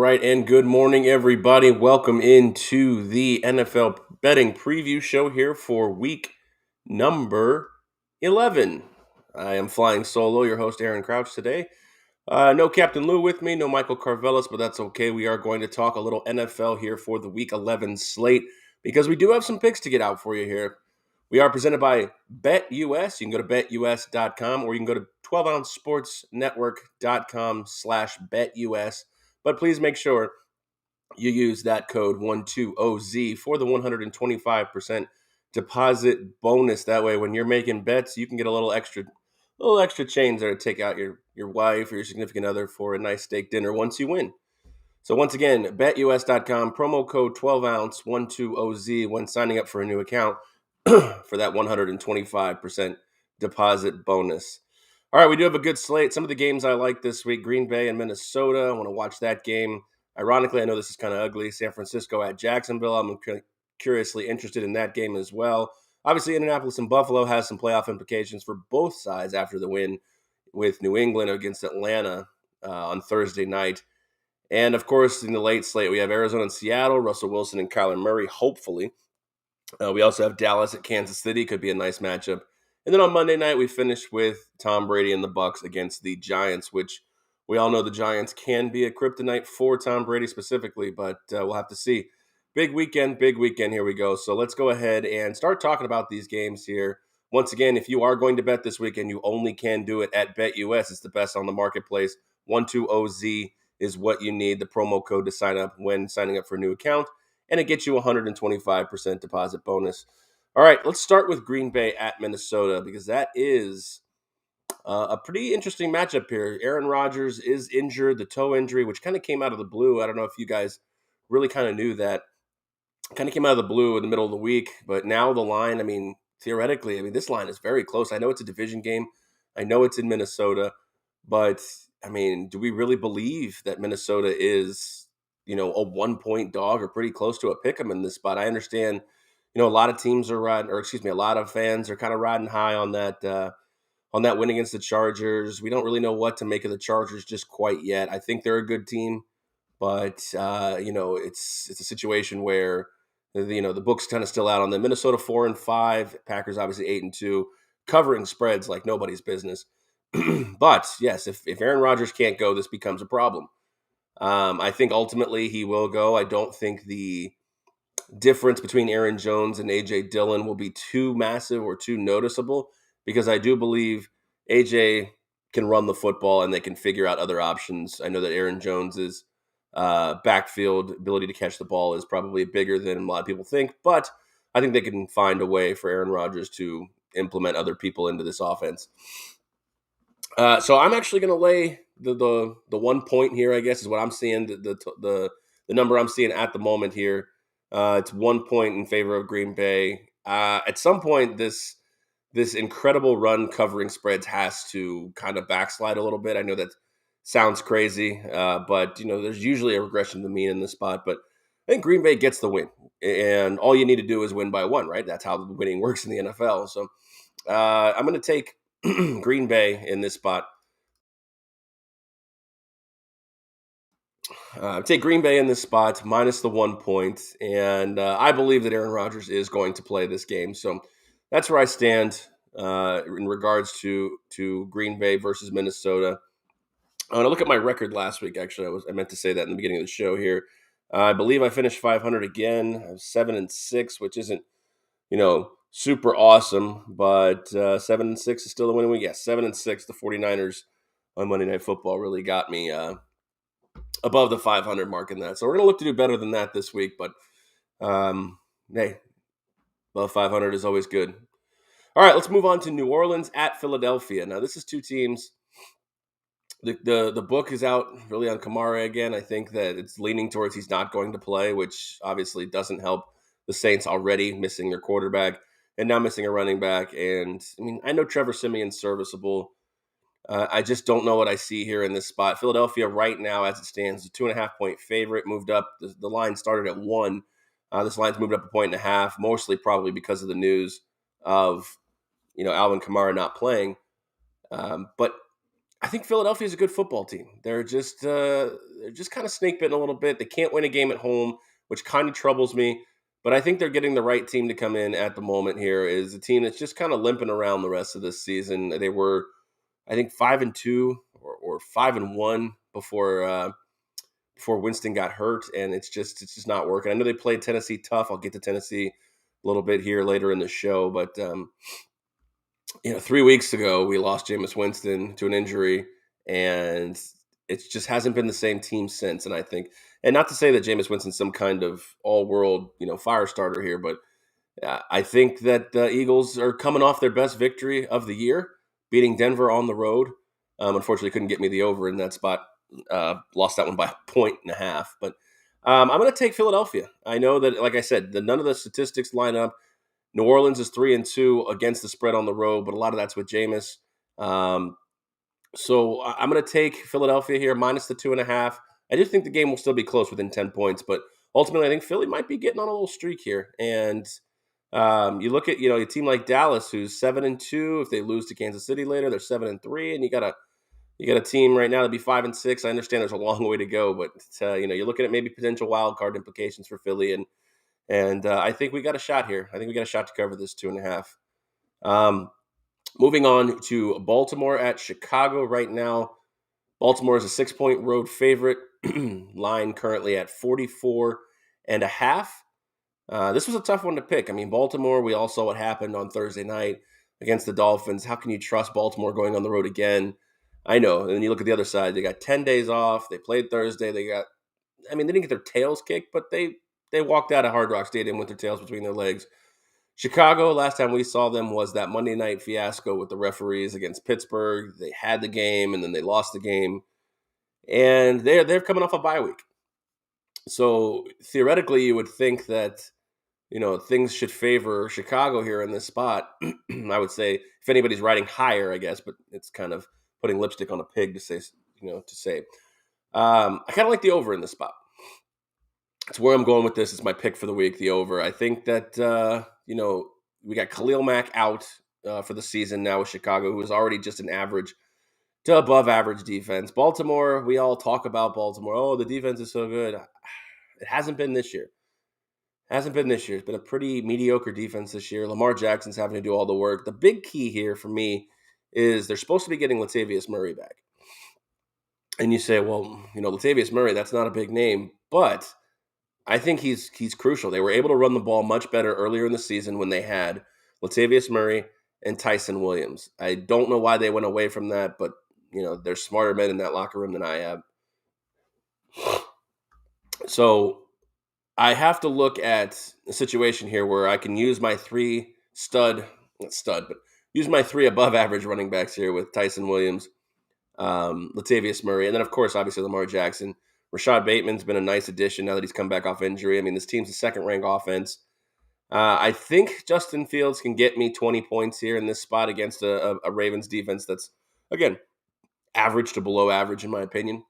right, and good morning, everybody. Welcome into the NFL betting preview show here for week number 11. I am flying solo, your host, Aaron Crouch, today. No Captain Lou with me, no Michael Carvelis, but that's okay. We are going to talk a little NFL here for the week 11 slate because we do have some picks to get out for you here. We are presented by BetUS. You can go to betus.com or you can go to 12ouncesportsnetwork.com/betus. But please make sure you use that code 120Z for the 125% deposit bonus. That way, when you're making bets, you can get a little extra change there to take out your wife or your significant other for a nice steak dinner once you win. So once again, betus.com, promo code 12ounce 120Z when signing up for a new account for that 125% deposit bonus. All right, we do have a good slate. Some of the games I like this week: Green Bay and Minnesota. I want to watch that game. Ironically, I know this is kind of ugly. San Francisco at Jacksonville. I'm curiously interested in that game as well. Obviously, Indianapolis and Buffalo has some playoff implications for both sides after the win with New England against Atlanta on Thursday night. And of course, in the late slate, we have Arizona and Seattle, Russell Wilson and Kyler Murray, hopefully. We also have Dallas at Kansas City. Could be a nice matchup. And then on Monday night, we finish with Tom Brady and the Bucs against the Giants, which we all know the Giants can be a kryptonite for Tom Brady specifically, but we'll have to see. Big weekend. Here we go. So let's go ahead and start talking about these games here. Once again, if you are going to bet this weekend, you only can do it at BetUS. It's the best on the marketplace. 120Z is what you need, the promo code to sign up when signing up for a new account, and it gets you a 125% deposit bonus. All right, let's start with Green Bay at Minnesota because that is a pretty interesting matchup here. Aaron Rodgers is injured, the toe injury, which kind of came out of the blue. I don't know if you guys really kind of knew that. Kind of came out of the blue in the middle of the week, but now the line, theoretically, this line is very close. I know it's a division game. I know it's in Minnesota, but do we really believe that Minnesota is, a 1 point dog or pretty close to a pick 'em in this spot? I understand, a lot of teams are riding, or excuse me, a lot of fans are kind of riding high on that win against the Chargers. We don't really know what to make of the Chargers just quite yet. I think they're a good team, but it's a situation where the book's kind of still out on them. Minnesota 4-5, Packers obviously 8-2, covering spreads like nobody's business. But yes, if Aaron Rodgers can't go, this becomes a problem. I think ultimately he will go. I don't think the difference between Aaron Jones and AJ Dillon will be too massive or too noticeable because I do believe AJ can run the football and they can figure out other options. I know that Aaron Jones's backfield ability to catch the ball is probably bigger than a lot of people think, but I think they can find a way for Aaron Rodgers to implement other people into this offense. So I'm actually going to lay the 1 point here. I guess is what I'm seeing. The number I'm seeing at the moment here. It's 1 point in favor of Green Bay. At some point, this incredible run covering spreads has to kind of backslide a little bit. I know that sounds crazy, but there's usually a regression to the mean in this spot. But I think Green Bay gets the win, and all you need to do is win by one, right? That's how the winning works in the NFL. So I'm going to take Green Bay in this spot. Take Green Bay in this spot minus the 1 point, and I believe that Aaron Rodgers is going to play this game. So that's where I stand in regards to Green Bay versus Minnesota. I want to look at my record last week. Actually, I meant to say that in the beginning of the show here. I believe I finished 500 again. I was 7-6, which isn't super awesome, but 7-6 is still the winning week. Yes, 7-6. The 49ers on Monday Night Football really got me above the 500 mark in that. So we're going to look to do better than that this week, but hey, above 500 is always good. All right, let's move on to New Orleans at Philadelphia. Now, this is two teams. The book is out really on Kamara again. I think that it's leaning towards he's not going to play, which obviously doesn't help the Saints already missing their quarterback and now missing a running back. And I know Trevor Siemian's serviceable. I just don't know what I see here in this spot. Philadelphia right now, as it stands, a 2.5-point favorite, moved up. The line started at 1. This line's moved up 1.5, mostly probably because of the news of Alvin Kamara not playing. But I think Philadelphia is a good football team. They're just kind of snake bitten a little bit. They can't win a game at home, which kind of troubles me. But I think they're getting the right team to come in at the moment. Here is a team that's just kind of limping around the rest of this season. They were, I think, 5-2 or 5-1 before Winston got hurt, and it's just not working. I know they played Tennessee tough. I'll get to Tennessee a little bit here later in the show, but 3 weeks ago we lost Jameis Winston to an injury, and it just hasn't been the same team since. And I think, and not to say that Jameis Winston's some kind of all-world fire starter here, but I think that the Eagles are coming off their best victory of the year, beating Denver on the road. Unfortunately, couldn't get me the over in that spot. Lost that one by 1.5. But I'm going to take Philadelphia. I know that, like I said, none of the statistics line up. New Orleans is 3-2 against the spread on the road, but a lot of that's with Jameis. So I'm going to take Philadelphia here, minus the 2.5. I do think the game will still be close within 10 points, but ultimately I think Philly might be getting on a little streak here. And you look at a team like Dallas, who's 7-2. If they lose to Kansas City later, they're 7-3, and you got a team right now to be 5-6. I understand there's a long way to go, but you're looking at maybe potential wild card implications for Philly, and I think we got a shot here. I think we got a shot to cover this 2.5. Moving on to Baltimore at Chicago right now. Baltimore is a 6-point road favorite. Line currently at 44.5. This was a tough one to pick. I mean, Baltimore, we all saw what happened on Thursday night against the Dolphins. How can you trust Baltimore going on the road again? I know. And then you look at the other side. They got 10 days off. They played Thursday. They didn't get their tails kicked, but they walked out of Hard Rock Stadium with their tails between their legs. Chicago, last time we saw them was that Monday night fiasco with the referees against Pittsburgh. They had the game, and then they lost the game. And they're coming off a bye week. So theoretically, you would think that things should favor Chicago here in this spot. I would say if anybody's riding higher, I guess, but it's kind of putting lipstick on a pig to say. I kind of like the over in this spot. That's where I'm going with this. It's my pick for the week, the over. I think that, we got Khalil Mack out for the season now with Chicago, who is already just an average to above average defense. Baltimore, we all talk about Baltimore. Oh, the defense is so good. It hasn't been this year. It's been a pretty mediocre defense this year. Lamar Jackson's having to do all the work. The big key here for me is they're supposed to be getting Latavius Murray back. And you say, well, Latavius Murray, that's not a big name, but I think he's crucial. They were able to run the ball much better earlier in the season when they had Latavius Murray and Tyson Williams. I don't know why they went away from that, but there's smarter men in that locker room than I have. So I have to look at a situation here where I can use my three use my three above average running backs here with Tyson Williams, Latavius Murray, and then of course, obviously Lamar Jackson. Rashad Bateman's been a nice addition now that he's come back off injury. I mean, this team's a second-ranked offense. I think Justin Fields can get me 20 points here in this spot against a Ravens defense that's, again, average to below average in my opinion.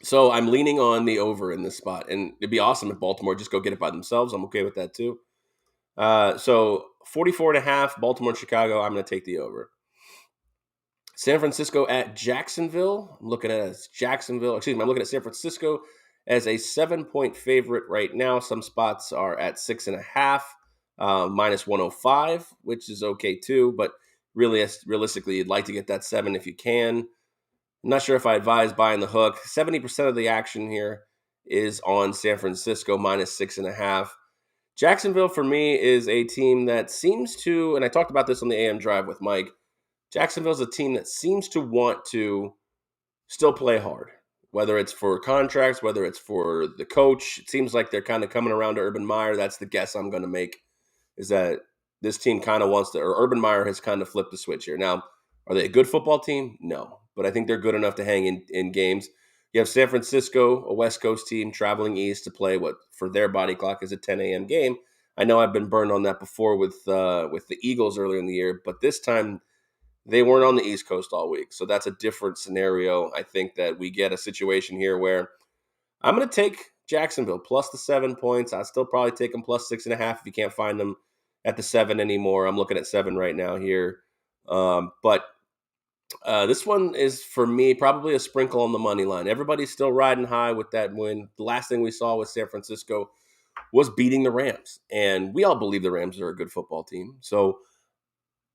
So I'm leaning on the over in this spot. And it'd be awesome if Baltimore just go get it by themselves. I'm okay with that too. So 44.5, Baltimore and Chicago, I'm going to take the over. San Francisco at Jacksonville. I'm looking at San Francisco as a 7-point favorite right now. Some spots are at 6.5, minus 105, which is okay too. But realistically, you'd like to get that 7 if you can. I'm not sure if I advise buying the hook. 70% of the action here is on San Francisco, minus 6.5. Jacksonville, for me, is a team that seems to, and I talked about this on the AM Drive with Mike, Jacksonville's a team that seems to want to still play hard, whether it's for contracts, whether it's for the coach. It seems like they're kind of coming around to Urban Meyer. That's the guess I'm going to make, is that this team kind of wants to, or Urban Meyer has kind of flipped the switch here. Now, are they a good football team? No, but I think they're good enough to hang in games. You have San Francisco, a West Coast team, traveling east to play what for their body clock is a 10 a.m. game. I know I've been burned on that before with the Eagles earlier in the year, but this time they weren't on the East Coast all week. So that's a different scenario. I think that we get a situation here where I'm going to take Jacksonville plus the 7 points. I'd still probably take them plus 6.5 if you can't find them at the 7 anymore. I'm looking at 7 right now here. But This one is for me probably a sprinkle on the money line. Everybody's still riding high with that win. The last thing we saw with San Francisco was beating the Rams, and we all believe the Rams are a good football team. So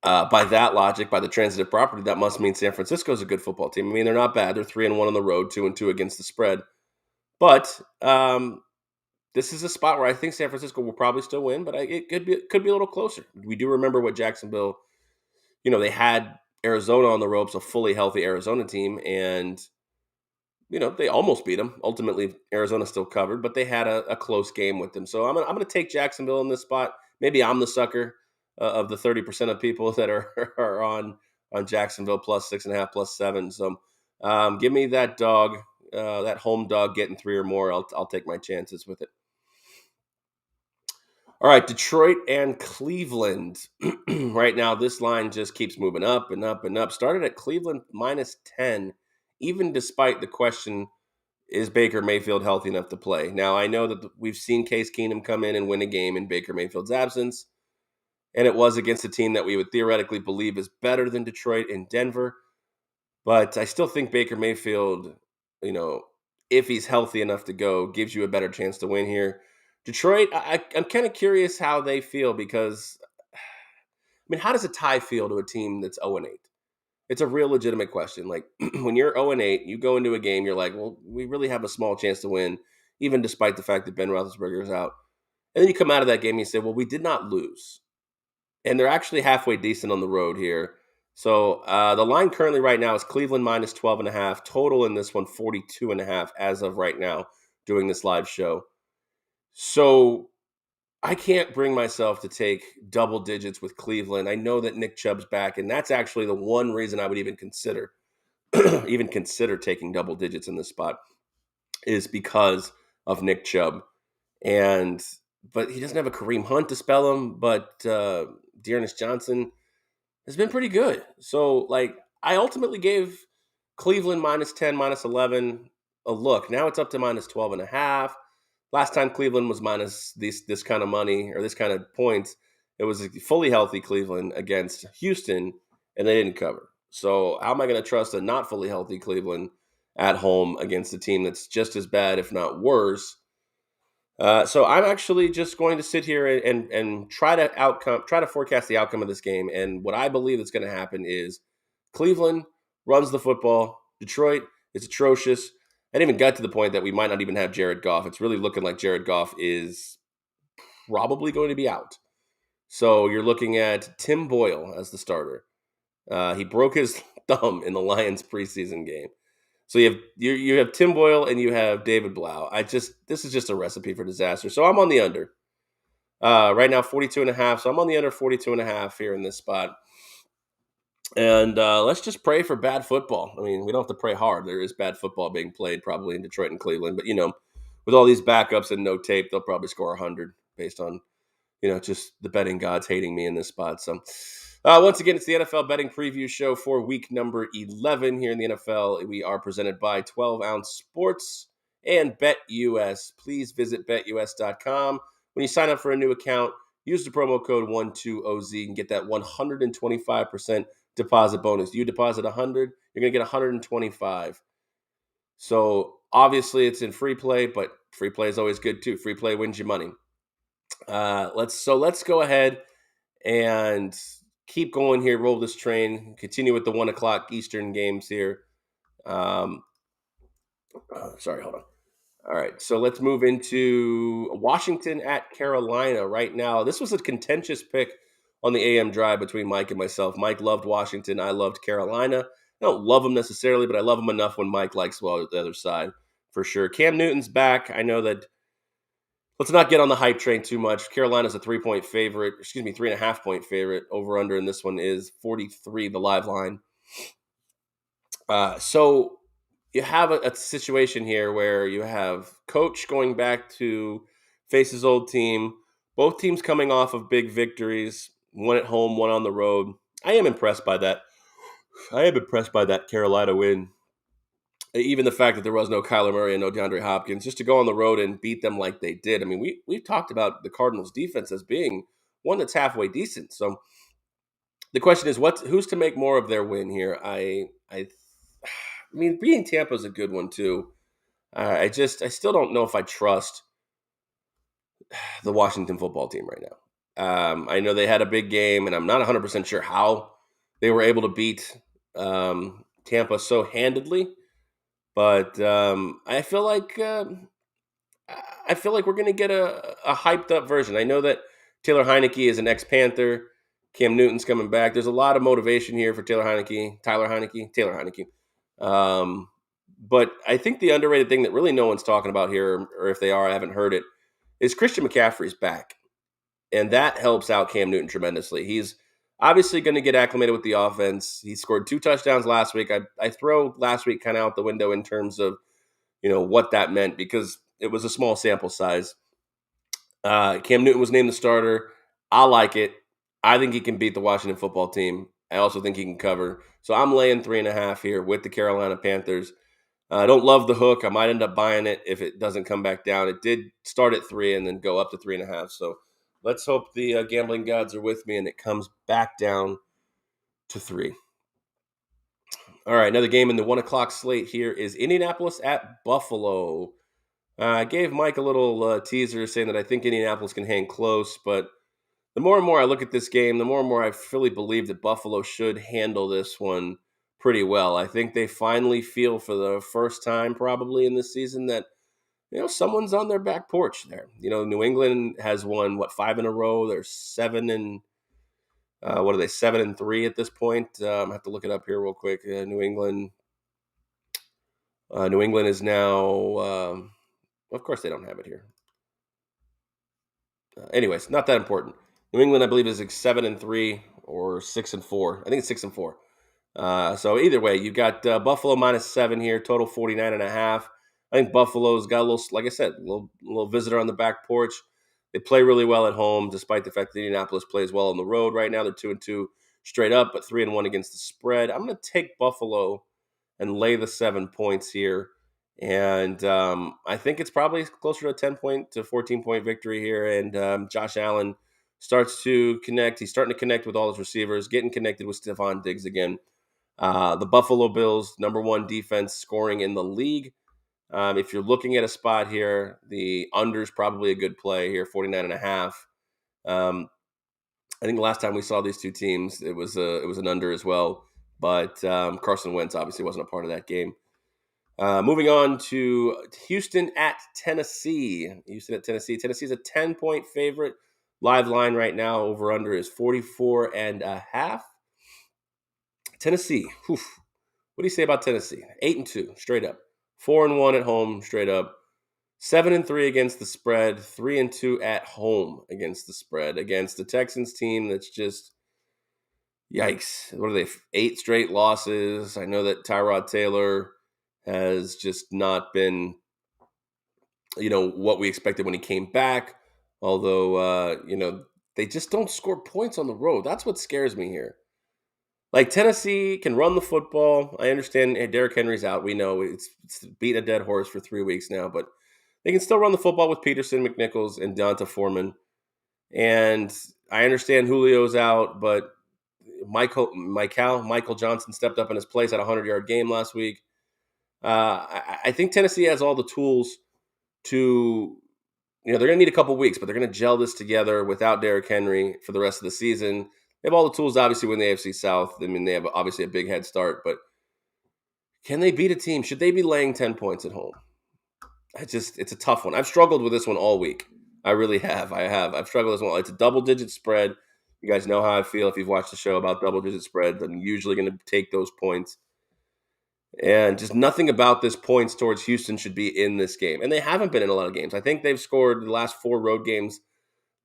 by that logic, by the transitive property, that must mean San Francisco is a good football team. I mean, they're not bad. They're 3-1 on the road, 2-2 against the spread. But this is a spot where I think San Francisco will probably still win, but it could be a little closer. We do remember what Jacksonville, they had Arizona on the ropes, a fully healthy Arizona team, and they almost beat them. Ultimately, Arizona still covered, but they had a close game with them. So I'm gonna take Jacksonville in this spot. Maybe I'm the sucker of the 30% of people that are are on Jacksonville plus 6.5, plus 7. So give me that dog, that home dog getting 3 or more. I'll take my chances with it. All right, Detroit and Cleveland. Right now, this line just keeps moving up and up and up. Started at Cleveland minus 10, even despite the question, is Baker Mayfield healthy enough to play? Now, I know that we've seen Case Keenum come in and win a game in Baker Mayfield's absence, and it was against a team that we would theoretically believe is better than Detroit in Denver. But I still think Baker Mayfield, you know, if he's healthy enough to go, gives you a better chance to win here. Detroit, I'm kind of curious how they feel because, I mean, how does a tie feel to a team that's 0-8? It's a real legitimate question. Like when you're 0-8, you go into a game, you're like, well, we really have a small chance to win, even despite the fact that Ben Roethlisberger is out. And then you come out of that game and you say, well, we did not lose. And they're actually halfway decent on the road here. So the line currently right now is Cleveland minus 12.5. Total in this one, 42.5 as of right now, doing this live show. So I can't bring myself to take double digits with Cleveland. I know that Nick Chubb's back, and that's actually the one reason I would even consider taking double digits in this spot is because of Nick Chubb. But he doesn't have a Kareem Hunt to spell him, but Dearness Johnson has been pretty good. So, like, I ultimately gave Cleveland minus 10, minus 11 a look. Now it's up to minus 12.5. Last time Cleveland was minus this kind of money or this kind of points, it was a fully healthy Cleveland against Houston, and they didn't cover. So how am I going to trust a not fully healthy Cleveland at home against a team that's just as bad, if not worse? So I'm actually just going to sit here and try to forecast the outcome of this game. And what I believe is going to happen is Cleveland runs the football. Detroit is atrocious. And even got to the point that we might not even have Jared Goff. It's really looking like Jared Goff is probably going to be out. So you're looking at Tim Boyle as the starter. He broke his thumb in the Lions preseason game. So you have Tim Boyle and you have David Blau. This is just a recipe for disaster. So I'm on the under. Right now 42.5. So I'm on the under 42.5 here in this spot. And let's just pray for bad football. I mean, we don't have to pray hard. There is bad football being played probably in Detroit and Cleveland. But, with all these backups and no tape, they'll probably score 100 based on, just the betting gods hating me in this spot. So once again, it's the NFL betting preview show for week number 11 here in the NFL. We are presented by 12 Ounce Sports and BetUS. Please visit betus.com. When you sign up for a new account, use the promo code 12OZ and get that 125% deposit bonus. You deposit 100, you're going to get 125. So obviously it's in free play, but free play is always good too. Free play wins you money. Let's go ahead and keep going here. Roll this train. Continue with the 1:00 Eastern games here. Sorry, hold on. All right, so let's move into Washington at Carolina right now. This was a contentious pick on the AM drive between Mike and myself. Mike loved Washington. I loved Carolina. I don't love them necessarily, but I love them enough when Mike likes well the other side for sure. Cam Newton's back. I know that. Let's not get on the hype train too much. Carolina's a 3-point favorite. 3.5-point favorite. Over under in this one is 43, the live line. So you have a situation here where you have coach going back to face his old team. Both teams coming off of big victories, one at home, one on the road. I am impressed by that. Carolina win. Even the fact that there was no Kyler Murray and no DeAndre Hopkins, just to go on the road and beat them like they did. I mean, we've talked about the Cardinals defense as being one that's halfway decent. So The question is, who's to make more of their win here? I mean, beating Tampa is a good one too. I still don't know if I trust the Washington football team right now. I know they had a big game, and I'm not 100% sure how they were able to beat Tampa so handedly. But I feel like we're going to get a hyped up version. I know that Taylor Heineke is an ex Panther. Cam Newton's coming back. There's a lot of motivation here for Taylor Heineke. Um, but I think the underrated thing that really no one's talking about here, or if they are, I haven't heard it, is Christian McCaffrey's back. And that helps out Cam Newton tremendously. He's obviously going to get acclimated with the offense. He scored 2 touchdowns last week. I throw last week kind of out the window in terms of, what that meant because it was a small sample size. Cam Newton was named the starter. I like it. I think he can beat the Washington football team. I also think he can cover. So I'm laying 3.5 here with the Carolina Panthers. I don't love the hook. I might end up buying it if it doesn't come back down. It did start at 3 and then go up to 3.5. So let's hope the gambling gods are with me and it comes back down to 3. All right, another game in the 1 o'clock slate here is Indianapolis at Buffalo. I gave Mike a little teaser saying that I think Indianapolis can hang close, but the more and more I look at this game, the more and more I fully believe that Buffalo should handle this one pretty well. I think they finally feel for the first time probably in this season that someone's on their back porch there. New England has won 5 in a row. They're 7 and what are they 7-3 at this point? I have to look it up here real quick. New England is now. Of course, they don't have it here. Anyways, not that important. New England, I believe, is like 7-3 or 6-4. I think it's 6-4. So either way, you got Buffalo -7 here, total 49.5. I think Buffalo's got a little, like I said, a little visitor on the back porch. They play really well at home, despite the fact that Indianapolis plays well on the road right now. They're 2-2 straight up, but 3-1 against the spread. I'm going to take Buffalo and lay the 7 points here. And I think it's probably closer to a 10-point to 14-point victory here. And Josh Allen starts to connect. He's starting to connect with all his receivers, getting connected with Stephon Diggs again. The Buffalo Bills, number 1 defense scoring in the league. If you're looking at a spot here, the under is probably a good play here, 49.5. I think the last time we saw these two teams, it was an under as well. But Carson Wentz obviously wasn't a part of that game. Moving on to Houston at Tennessee. Tennessee's a 10-point favorite. Live line right now, over under is 44.5. Tennessee. What do you say about Tennessee? 8-2 straight up. 4-1 at home straight up. 7-3 against the spread. 3-2 at home against the spread against the Texans team that's just yikes. What are they? 8 straight losses. I know that Tyrod Taylor has just not been, what we expected when he came back. Although, they just don't score points on the road. That's what scares me here. Like, Tennessee can run the football. I understand Derrick Henry's out. We know it's beat a dead horse for 3 weeks now, but they can still run the football with Peterson, McNichols, and D'Onta Foreman. And I understand Julio's out, but Michael Johnson stepped up in his place at a 100-yard game last week. I think Tennessee has all the tools to, they're going to need a couple weeks, but they're going to gel this together without Derrick Henry for the rest of the season. They have all the tools, obviously, win the AFC South. I mean, they have obviously a big head start, but can they beat a team? Should they be laying 10 points at home? It's a tough one. I've struggled with this one all week. I really have. I've struggled with this one. It's a double-digit spread. You guys know how I feel if you've watched the show about double-digit spreads. I'm usually going to take those points. And just nothing about this points towards Houston should be in this game. And they haven't been in a lot of games. I think they've scored the last 4 road games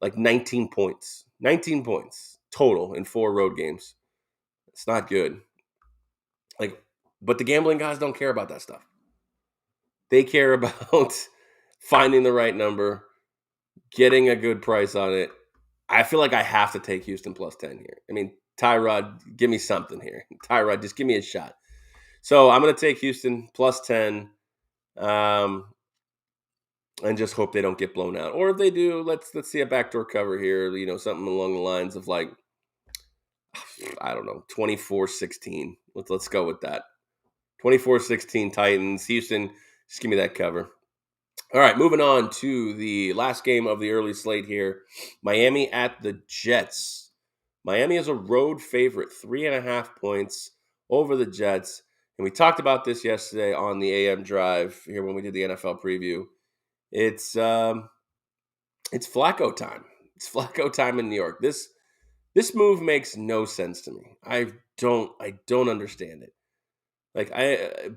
like 19 points. 19 points total in 4 road games. It's not good. But the gambling guys don't care about that stuff. They care about finding the right number, getting a good price on it. I feel like I have to take Houston plus 10 here. I mean, Tyrod, give me something here. Tyrod, just give me a shot. So I'm going to take Houston plus 10 and just hope they don't get blown out. Or if they do, let's see a backdoor cover here, something along the lines of like I don't know, 24-16. Let's go with that. 24-16 Titans. Houston, just give me that cover. All right, moving on to the last game of the early slate here. Miami at the Jets. Miami is a road favorite, 3.5 points over the Jets. And we talked about this yesterday on the AM drive here when we did the NFL preview. It's Flacco time. It's Flacco time in New York. This move makes no sense to me. I don't understand it. Like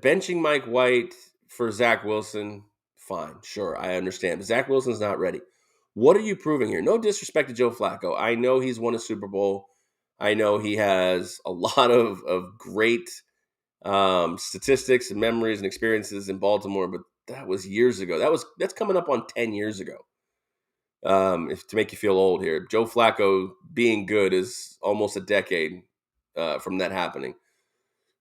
benching Mike White for Zach Wilson, fine, sure, I understand. But Zach Wilson's not ready. What are you proving here? No disrespect to Joe Flacco. I know he's won a Super Bowl. I know he has a lot of great statistics and memories and experiences in Baltimore, but that was years ago. That's coming up on 10 years ago. If to make you feel old here, Joe Flacco being good is almost a decade from that happening.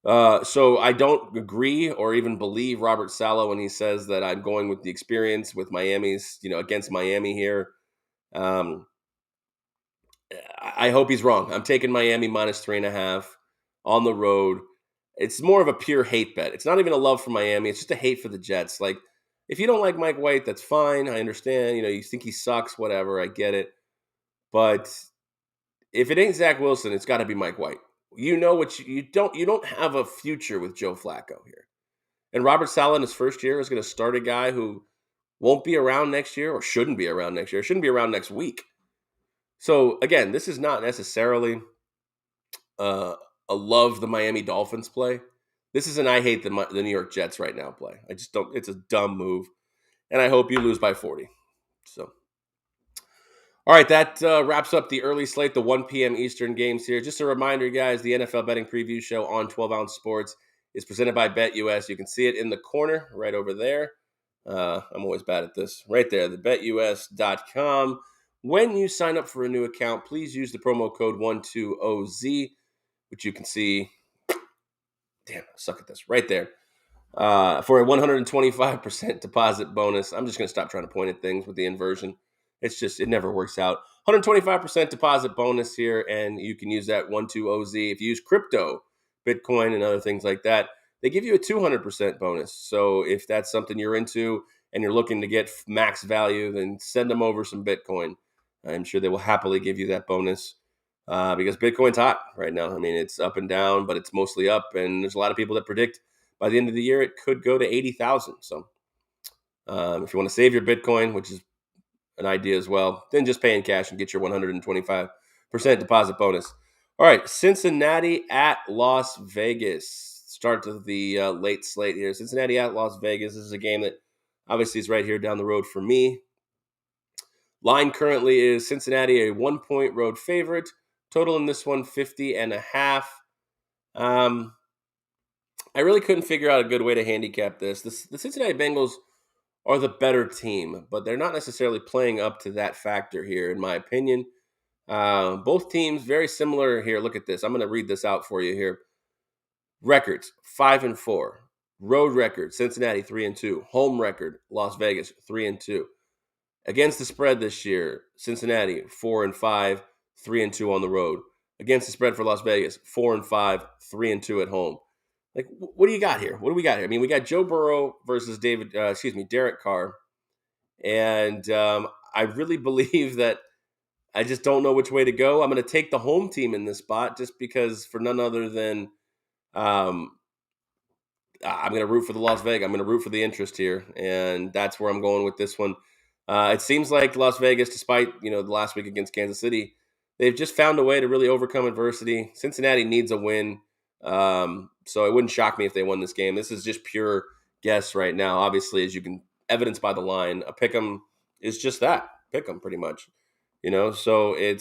So I don't agree or even believe Robert Saleh when he says that I'm going with the experience with Miami's, against Miami here. I hope he's wrong. I'm taking Miami -3.5 on the road. It's more of a pure hate bet. It's not even a love for Miami. It's just a hate for the Jets. Like, if you don't like Mike White, that's fine. I understand. You think he sucks, whatever. I get it. But if it ain't Zach Wilson, it's got to be Mike White. You know what you don't have a future with Joe Flacco here. And Robert Saleh in his first year is going to start a guy who won't be around next year or shouldn't be around next year. Shouldn't be around next week. So again, this is not necessarily a love the Miami Dolphins play. This is an I hate the New York Jets right now play. I just don't. It's a dumb move, and I hope you lose by 40. So, all right, that wraps up the early slate, the 1 p.m. Eastern games here. Just a reminder, guys, the NFL betting preview show on 12 Ounce Sports is presented by BetUS. You can see it in the corner right over there. I'm always bad at this. Right there, the BetUS.com. When you sign up for a new account, please use the promo code 120Z, which you can see. Damn, I suck at this. Right there. For a 125% deposit bonus. I'm just going to stop trying to point at things with the inversion. It never works out. 125% deposit bonus here, and you can use that 120Z. If you use crypto, Bitcoin, and other things like that, they give you a 200% bonus. So if that's something you're into and you're looking to get max value, then send them over some Bitcoin. I'm sure they will happily give you that bonus because Bitcoin's hot right now. I mean, it's up and down, but it's mostly up, and there's a lot of people that predict by the end of the year it could go to 80,000. So if you want to save your Bitcoin, which is an idea as well, then just pay in cash and get your 125% deposit bonus. All right, Cincinnati at Las Vegas. Start of the late slate here. Cincinnati at Las Vegas. This is a game that obviously is right here down the road for me. Line currently is Cincinnati a 1-point road favorite. Total in this one, 50.5. I really couldn't figure out a good way to handicap this. The Cincinnati Bengals are the better team, but they're not necessarily playing up to that factor here, in my opinion. Both teams very similar here. Look at this. I'm going to read this out for you here. Records: 5-4. Road record: Cincinnati 3-2. Home record: Las Vegas 3-2. Against the spread this year, Cincinnati 4-5, 3-2 on the road. Against the spread for Las Vegas, 4-5, 3-2 at home. Like, what do you got here? What do we got here? I mean, we got Joe Burrow versus Derek Carr, and I really believe that I just don't know which way to go. I'm going to take the home team in this spot just because, for none other than I'm going to root for the Las Vegas. I'm going to root for the interest here, and that's where I'm going with this one. It seems like Las Vegas, despite the last week against Kansas City, they've just found a way to really overcome adversity. Cincinnati needs a win, so it wouldn't shock me if they won this game. This is just pure guess right now. Obviously, as you can evidence by the line, a pick'em is just that, pick'em pretty much. So I'm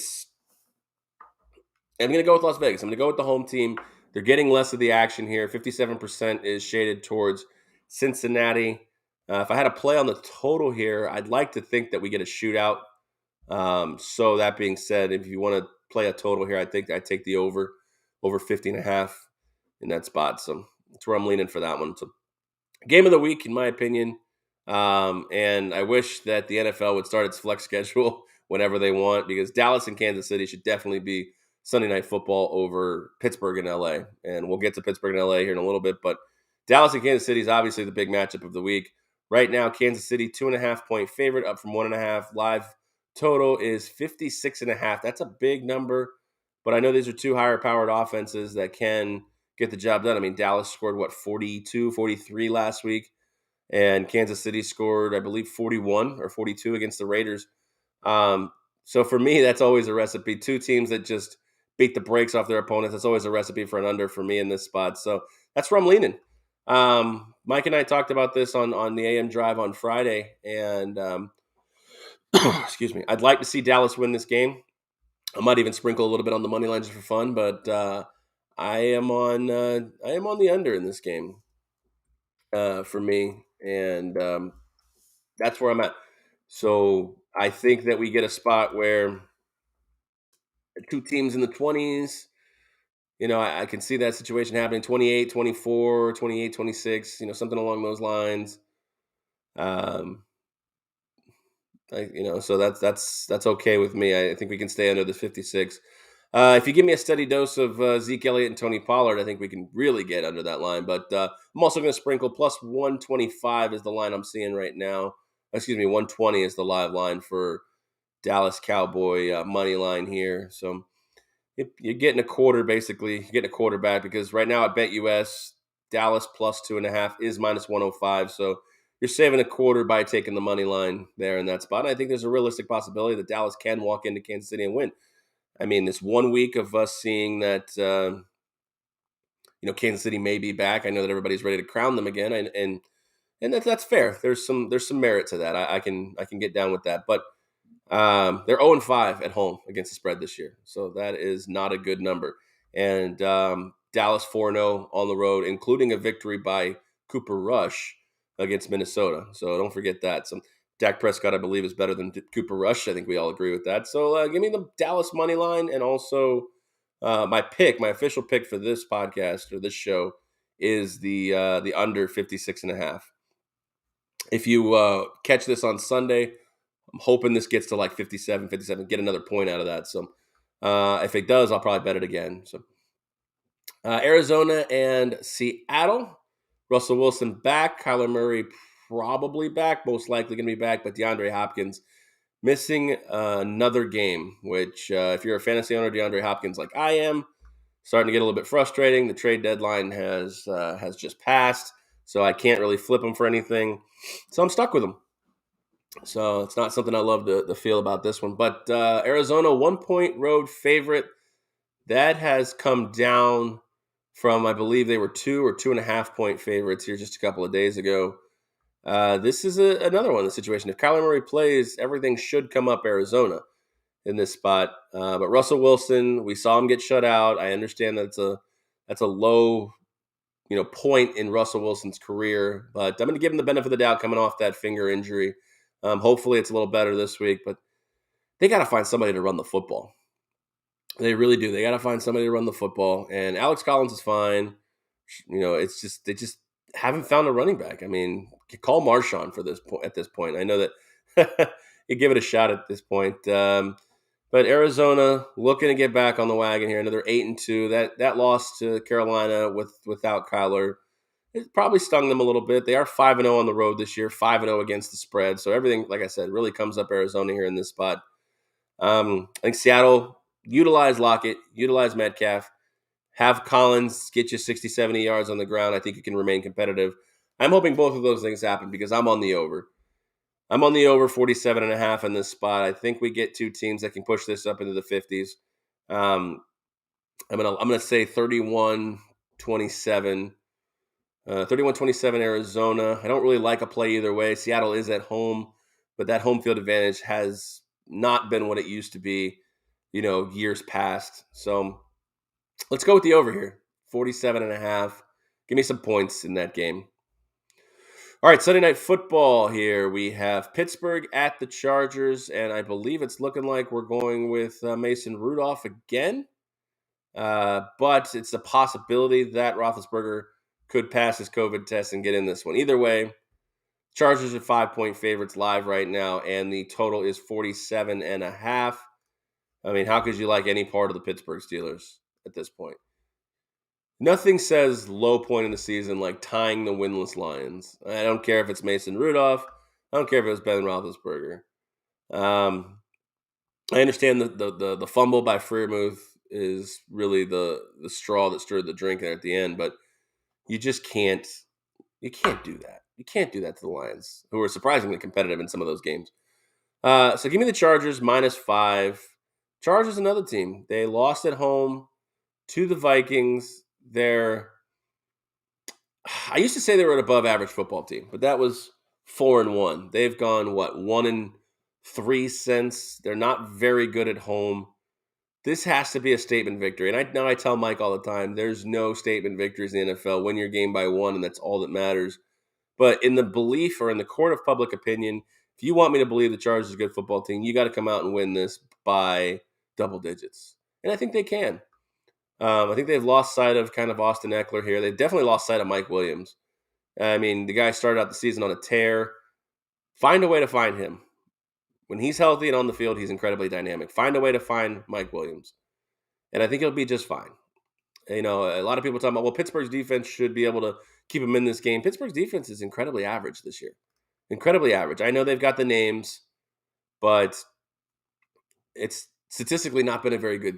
going to go with Las Vegas. I'm going to go with the home team. They're getting less of the action here. 57% is shaded towards Cincinnati. If I had a play on the total here, I'd like to think that we get a shootout. So that being said, if you want to play a total here, I think I'd take the over 50.5 in that spot. So that's where I'm leaning for that one. So game of the week, in my opinion. And I wish that the NFL would start its flex schedule whenever they want, because Dallas and Kansas City should definitely be Sunday Night Football over Pittsburgh and LA. And we'll get to Pittsburgh and LA here in a little bit, but Dallas and Kansas City is obviously the big matchup of the week. Right now, Kansas City 2.5-point favorite, up from 1.5. Live total is 56.5. That's a big number, but I know these are two higher powered offenses that can get the job done. I mean, Dallas scored 42, 43 last week, and Kansas City scored, I believe, 41 or 42 against the Raiders. So for me, that's always a recipe. Two teams that just beat the brakes off their opponents. That's always a recipe for an under for me in this spot. So that's where I'm leaning. Mike and I talked about this on the AM Drive on Friday, and excuse me, I'd like to see Dallas win this game. I might even sprinkle a little bit on the money line just for fun, but I am on the under in this game for me, and that's where I'm at. So I think that we get a spot where two teams in the 20s. I can see that situation happening 28, 24, 28, 26, something along those lines. Um, so that's okay with me. I think we can stay under the 56. If you give me a steady dose of Zeke Elliott and Tony Pollard, I think we can really get under that line. But I'm also going to sprinkle plus 125 is the line I'm seeing right now. Excuse me, 120 is the live line for Dallas Cowboy money line here. So you're getting a quarter, basically. You're getting a quarterback because right now at BetUS, Dallas plus 2.5 is minus 105. So you're saving a quarter by taking the money line there in that spot. And I think there's a realistic possibility that Dallas can walk into Kansas City and win. I mean, this 1 week of us seeing that, Kansas City may be back. I know that everybody's ready to crown them again, and that's fair. There's some merit to that. I can get down with that, but they're 0-5 at home against the spread this year, so that is not a good number. And Dallas 4-0 on the road, including a victory by Cooper Rush against Minnesota. So don't forget that. Dak Prescott, I believe, is better than Cooper Rush. I think we all agree with that. So give me the Dallas money line, and also my official pick for this podcast or this show is the under 56.5. If you catch this on Sunday, I'm hoping this gets to like 57, get another point out of that. So if it does, I'll probably bet it again. So Arizona and Seattle. Russell Wilson back. Kyler Murray probably back. Most likely going to be back. But DeAndre Hopkins missing another game, which if you're a fantasy owner, DeAndre Hopkins like I am, starting to get a little bit frustrating. The trade deadline has just passed, so I can't really flip him for anything. So I'm stuck with him. So it's not something I love to feel about this one. But Arizona, 1-point road favorite. That has come down from, I believe they were 2 or 2.5-point favorites here just a couple of days ago. This is another one, the situation. If Kyler Murray plays, everything should come up Arizona in this spot. But Russell Wilson, we saw him get shut out. I understand that's a low point in Russell Wilson's career, but I'm going to give him the benefit of the doubt coming off that finger injury. Hopefully it's a little better this week, but they got to find somebody to run the football. They really do. They got to find somebody to run the football, and Alex Collins is fine. It's just they just haven't found a running back. I mean, you call Marshawn for this point. At this point, I know that you give it a shot at this point. But Arizona looking to get back on the wagon here. Another 8-2. That loss to Carolina without Kyler, it probably stung them a little bit. They are 5-0 on the road this year, 5-0 against the spread. So everything, like I said, really comes up Arizona here in this spot. I think Seattle, utilize Lockett, utilize Metcalf, have Collins get you 60, 70 yards on the ground. I think you can remain competitive. I'm hoping both of those things happen because I'm on the over. I'm on the over 47.5 in this spot. I think we get two teams that can push this up into the 50s. I'm gonna say 31-27. 31-27 Arizona. I don't really like a play either way. Seattle is at home, but that home field advantage has not been what it used to be, years past. So let's go with the over here. 47.5. Give me some points in that game. All right, Sunday Night Football here. We have Pittsburgh at the Chargers, and I believe it's looking like we're going with Mason Rudolph again. But it's a possibility that Roethlisberger could pass his COVID test and get in this one. Either way, Chargers are 5-point favorites live right now, and the total is 47.5. I mean, how could you like any part of the Pittsburgh Steelers at this point? Nothing says low point in the season like tying the winless Lions. I don't care if it's Mason Rudolph. I don't care if it was Ben Roethlisberger. Um, I understand the fumble by Freiermuth is really the straw that stirred the drink there at the end, but you just can't do that. You can't do that to the Lions, who are surprisingly competitive in some of those games. So give me the Chargers -5. Chargers, another team. They lost at home to the Vikings. I used to say they were an above average football team, but that was 4-1. They've gone 1-3 since. They're not very good at home. This has to be a statement victory. And I tell Mike all the time, there's no statement victories in the NFL. Win your game by 1, and that's all that matters. But in the belief or in the court of public opinion, if you want me to believe the Chargers is a good football team, you got to come out and win this by double digits. And I think they can. I think they've lost sight of kind of Austin Eckler here. They've definitely lost sight of Mike Williams. I mean, the guy started out the season on a tear. Find a way to find him. When he's healthy and on the field, he's incredibly dynamic. Find a way to find Mike Williams. And I think he'll be just fine. You know, a lot of people talking about, well, Pittsburgh's defense should be able to keep him in this game. Pittsburgh's defense is incredibly average this year. Incredibly average. I know they've got the names, but it's statistically not been a very good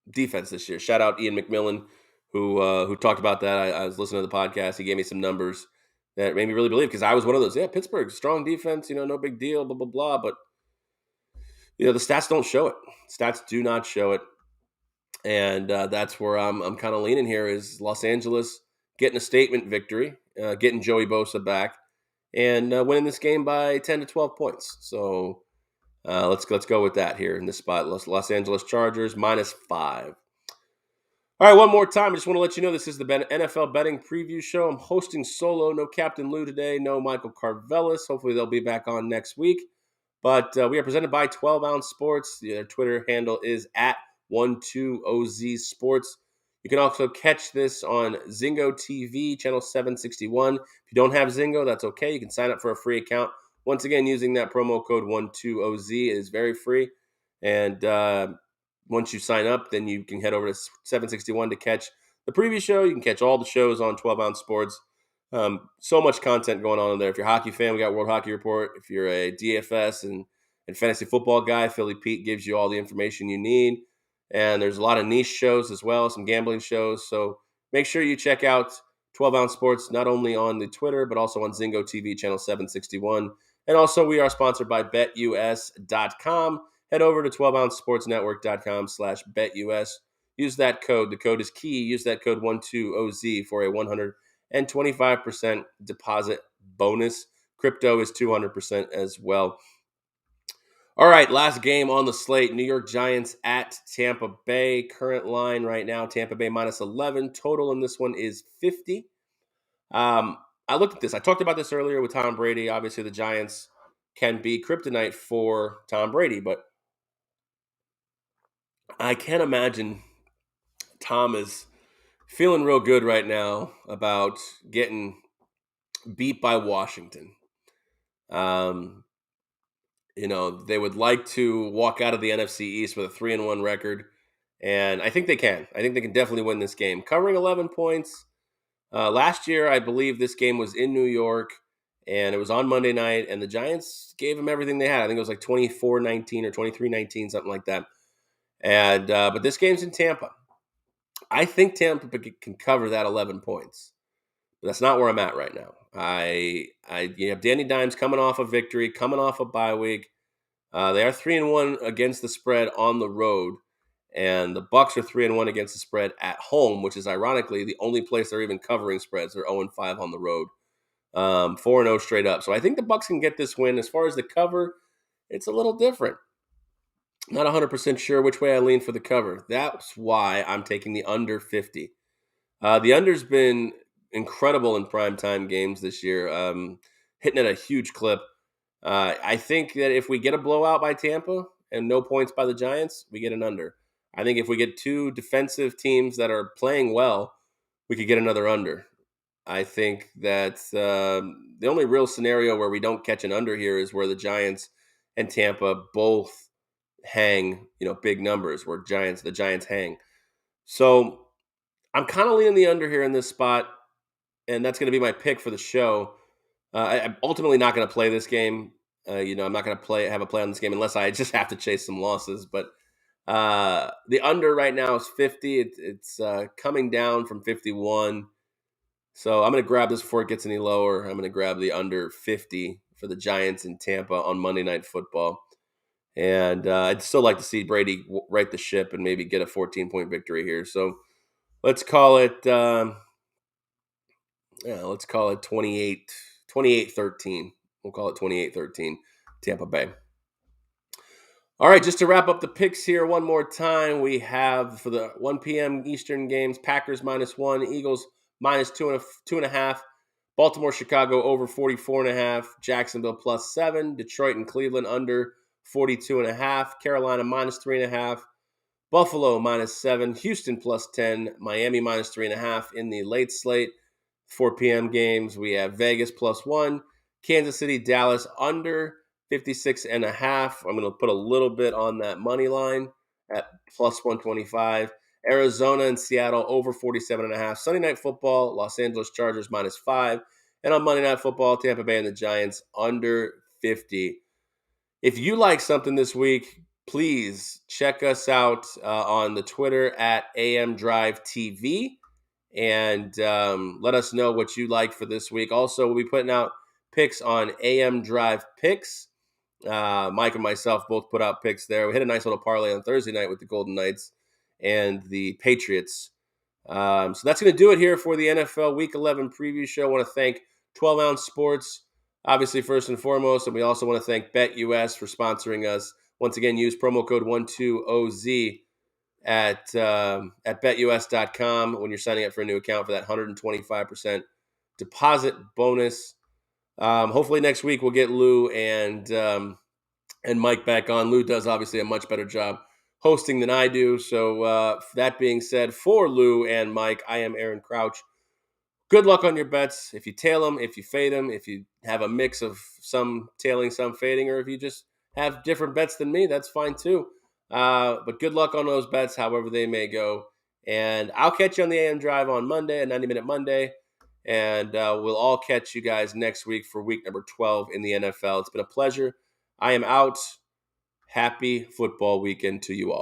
defense this year. Shout out Ian McMillan, who talked about that. I was listening to the podcast. He gave me some numbers that made me really believe, because I was one of those. Yeah, Pittsburgh, strong defense. You know, no big deal. Blah blah blah. But the stats don't show it. Stats do not show it, and that's where I'm kind of leaning here. Is Los Angeles getting a statement victory, getting Joey Bosa back, and winning this game by 10 to 12 points. So let's go with that here in this spot. Los Angeles Chargers -5. All right, one more time. I just want to let you know this is the NFL betting preview show. I'm hosting solo. No Captain Lou today. No Michael Carvelis. Hopefully they'll be back on next week. But we are presented by 12 Ounce Sports. Their Twitter handle is @12OZ Sports. You can also catch this on Zingo TV, channel 761. If you don't have Zingo, that's okay. You can sign up for a free account. Once again, using that promo code 12OZ. It is very free. And once you sign up, then you can head over to 761 to catch the previous show. You can catch all the shows on 12 Ounce Sports. So much content going on in there. If you're a hockey fan, we got World Hockey Report. If you're a DFS and fantasy football guy, Philly Pete gives you all the information you need. And there's a lot of niche shows as well, some gambling shows. So make sure you check out 12 Ounce Sports, not only on the Twitter, but also on Zingo TV, channel 761. And also, we are sponsored by BetUS.com. Head over to 12OunceSportsNetwork.com/BetUS. Use that code. The code is key. Use that code 12OZ for a 125% deposit bonus. Crypto is 200% as well. All right, last game on the slate. New York Giants at Tampa Bay. Current line right now, Tampa Bay -11. Total in this one is 50. I looked at this. I talked about this earlier with Tom Brady. Obviously, the Giants can be kryptonite for Tom Brady, but I can't imagine Tom is feeling real good right now about getting beat by Washington. They would like to walk out of the NFC East with a 3-1 record, and I think they can. I think they can definitely win this game. Covering 11 points. Last year, I believe this game was in New York, and it was on Monday night, and the Giants gave them everything they had. I think it was like 24-19 or 23-19, something like that. And but this game's in Tampa. I think Tampa can cover that 11 points. But that's not where I'm at right now. You have Danny Dimes coming off a victory, coming off a bye week. They are 3-1 against the spread on the road, and the Bucs are 3-1 against the spread at home, which is ironically the only place they're even covering spreads. They're 0-5 on the road, 4-0 straight up. So I think the Bucs can get this win. As far as the cover, it's a little different. Not 100% sure which way I lean for the cover. That's why I'm taking the under 50. The under's been incredible in primetime games this year, hitting at a huge clip. I think that if we get a blowout by Tampa and no points by the Giants, we get an under. I think if we get two defensive teams that are playing well, we could get another under. I think that the only real scenario where we don't catch an under here is where the Giants and Tampa both hang, big numbers where the Giants hang. So I'm kind of leaning the under here in this spot, and that's going to be my pick for the show. I'm ultimately not going to play this game. I'm not going to have a play on this game unless I just have to chase some losses. But the under right now is 50. It's coming down from 51. So I'm going to grab this before it gets any lower. I'm going to grab the under 50 for the Giants in Tampa on Monday Night Football. And I'd still like to see Brady right the ship and maybe get a 14-point victory here. So let's call it let's call it 28-13. We'll call it 28-13 Tampa Bay. All right, just to wrap up the picks here one more time, we have for the 1 p.m. Eastern games, Packers -1, Eagles -2.5, Baltimore, Chicago over 44.5, Jacksonville +7, Detroit and Cleveland under 42.5, Carolina -3.5, Buffalo -7, Houston +10, Miami -3.5 in the late slate. 4 p.m. games, we have Vegas +1, Kansas City, Dallas under 56.5. I'm going to put a little bit on that money line at +125. Arizona and Seattle over 47.5. Sunday Night Football, Los Angeles Chargers -5. And on Monday Night Football, Tampa Bay and the Giants under 50. If you like something this week, please check us out on the Twitter at AM Drive TV and let us know what you like for this week. Also, we'll be putting out picks on AM Drive Picks. Mike and myself both put out picks there. We hit a nice little parlay on Thursday night with the Golden Knights and the Patriots. So that's going to do it here for the NFL Week 11 preview show. I want to thank 12 Ounce Sports, obviously, first and foremost. And we also want to thank BetUS for sponsoring us. Once again, use promo code 12OZ at betus.com when you're signing up for a new account for that 125% deposit bonus. Hopefully next week we'll get Lou and Mike back on. Lou does obviously a much better job hosting than I do. So that being said, for Lou and Mike, I am Aaron Crouch. Good luck on your bets. If you tail them, if you fade them, if you have a mix of some tailing, some fading, or if you just have different bets than me, that's fine too. But good luck on those bets, however they may go. And I'll catch you on the AM Drive on Monday, a 90-minute Monday. And we'll all catch you guys next week for week number 12 in the NFL. It's been a pleasure. I am out. Happy football weekend to you all.